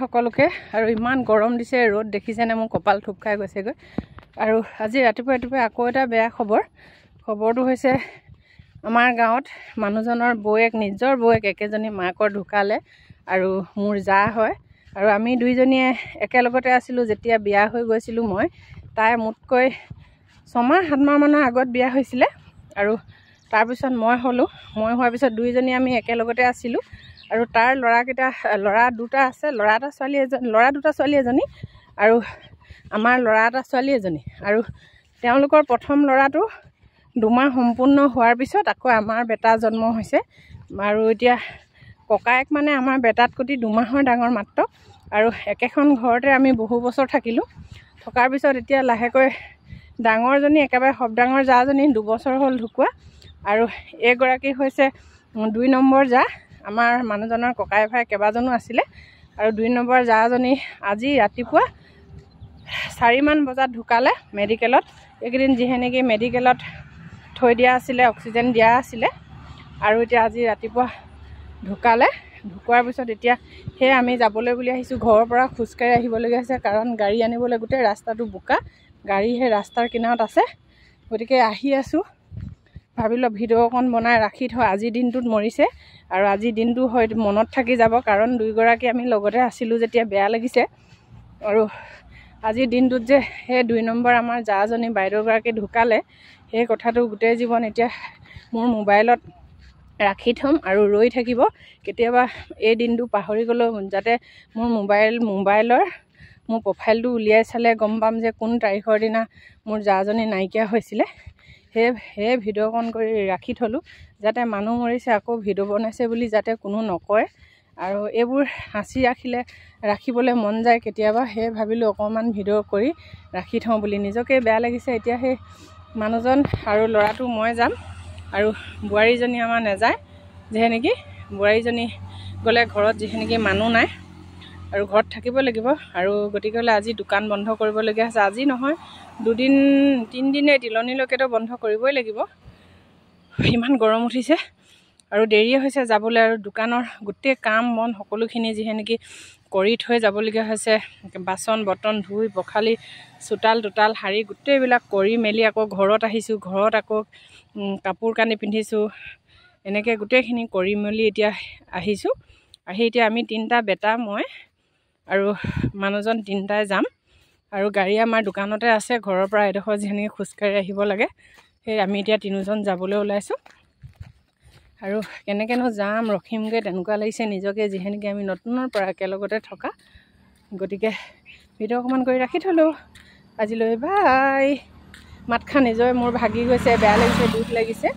সকলোকে আৰু ইমান গৰম দিছে ৰ'দ দেখিছেনে মোৰ কপাল থুপ খাই গৈছেগৈ আৰু আজি ৰাতিপুৱা আকৌ এটা বেয়া খবৰটো হৈছে আমাৰ গাঁৱত মানুহজনৰ বৌয়েক নিজৰ বৌয়েক একেজনী মাকৰ ঢুকালে আৰু মোৰ জা হয় আৰু আমি দুইজনীয়ে একেলগতে আছিলোঁ যেতিয়া বিয়া হৈ গৈছিলোঁ মই তাই মোতকৈ 6 মাহ 7 মাহ মানৰ আগত বিয়া হৈছিলে আৰু তাৰপিছত মই হোৱাৰ পিছত দুইজনী আমি একেলগতে আছিলোঁ আৰু তাৰ ল'ৰা দুটা আছে ল'ৰা দুটা ছোৱালী এজনী আৰু আমাৰ ল'ৰা এটা ছোৱালী এজনী আৰু তেওঁলোকৰ প্ৰথম ল'ৰাটো 2 মাহ সম্পূৰ্ণ হোৱাৰ পিছত আকৌ আমাৰ বেটা জন্ম হৈছে আৰু এতিয়া ককায়েক মানে আমাৰ বেটাতকৈ 2 মাহৰ ডাঙৰ মাত্ৰ আৰু একেখন ঘৰতে আমি বহু বছৰ থাকিলোঁ থকাৰ পিছত এতিয়া লাহেকৈ ডাঙৰজনী একেবাৰে সব ডাঙৰ জাজনী 2 বছৰ হ'ল ঢুকুৱা আৰু এগৰাকী হৈছে 2 নম্বৰ জা আমাৰ মানুহজনৰ ককাই ভাই কেইবাজনো আছিলে আৰু 2 নম্বৰ জাজনী আজি ৰাতিপুৱা 4 মান বজাত ঢুকালে মেডিকেলত এইকেইদিন যিহেনেকি মেডিকেলত থৈ দিয়া আছিলে অক্সিজেন দিয়া আছিলে আৰু এতিয়া আজি ৰাতিপুৱা ঢুকোৱাৰ পিছত এতিয়া সেই আমি যাবলৈ বুলি আহিছোঁ ঘৰৰ পৰা খোজকাঢ়ি আহিবলগীয়া হৈছে কাৰণ গাড়ী আনিবলৈ গোটেই ৰাস্তাটো বোকা গাড়ী সেই ৰাস্তাৰ কিনাৰত আছে গতিকে আহি আছোঁ ভাবিলোঁ ভিডিঅ' অকণ বনাই ৰাখি থওঁ আজিৰ দিনটোত মৰিছে আৰু আজিৰ দিনটো হয়তো মনত থাকি যাব কাৰণ দুইগৰাকী আমি লগতে আছিলোঁ যেতিয়া বেয়া লাগিছে আৰু আজিৰ দিনটোত যে সেই 2 নম্বৰ আমাৰ জাজনী বাইদেউগৰাকী ঢুকালে সেই কথাটো গোটেই জীৱন এতিয়া মোৰ মোবাইলত ৰাখি থ'ম আৰু ৰৈ থাকিব কেতিয়াবা এই দিনটো পাহৰি গ'লেও যাতে মোৰ মোবাইলৰ মোৰ প্ৰফাইলটো উলিয়াই চালে গম পাম যে কোন তাৰিখৰ দিনা মোৰ জাজনী নাইকিয়া হৈছিলে সেই ভিডিঅ'কণ কৰি ৰাখি থলোঁ যাতে মানুহ মৰিছে আকৌ ভিডিঅ' বনাইছে বুলি যাতে কোনো নকয় আৰু এইবোৰ সাঁচি ৰাখিবলৈ মন যায় কেতিয়াবা সেই ভাবিলোঁ অকণমান ভিডিঅ' কৰি ৰাখি থওঁ বুলি নিজকে বেয়া লাগিছে এতিয়া সেই মানুহজন আৰু ল'ৰাটো মই যাম আৰু বোৱাৰীজনী আমাৰ নাযায় যিহেনেকি বোৱাৰীজনী গ'লে ঘৰত যিহেনেকি মানুহ নাই আৰু ঘৰত থাকিব লাগিব আৰু গতিকেলৈ আজি দোকান বন্ধ কৰিবলগীয়া হৈছে আজি নহয় 2-3 দিনে তিলনিলৈকেতো বন্ধ কৰিবই লাগিব ইমান গৰম উঠিছে আৰু দেৰি হৈছে যাবলৈ আৰু দোকানৰ গোটেই কাম বন সকলোখিনি যিহেনেকি কৰি থৈ যাবলগীয়া হৈছে বাচন বৰ্তন ধুই পখালি চোতাল সাৰি গোটেইবিলাক কৰি মেলি আকৌ ঘৰত আহিছোঁ ঘৰত আকৌ কাপোৰ কানি পিন্ধিছোঁ এনেকৈ গোটেইখিনি কৰি মেলি এতিয়া আহিছোঁ আহি এতিয়া আমি 3টা বেটা মই আৰু মানুহজন 3টাই যাম আৰু গাড়ী আমাৰ দোকানতে আছে ঘৰৰ পৰা এডোখৰ যিহেনেকৈ খোজকাঢ়ি আহিব লাগে সেই আমি এতিয়া 3জন যাবলৈ ওলাইছোঁ আৰু কেনেকৈনো যাম ৰখিমগৈ তেনেকুৱা লাগিছে নিজকে যিহেনেকৈ আমি নতুনৰ পৰা একেলগতে থকা গতিকে ভিডিঅ' অকণমান কৰি ৰাখি থ'লোঁ আজিলৈ বাই মাতখান নিজৰে মোৰ ভাগি গৈছে বেয়া লাগিছে দুখ লাগিছে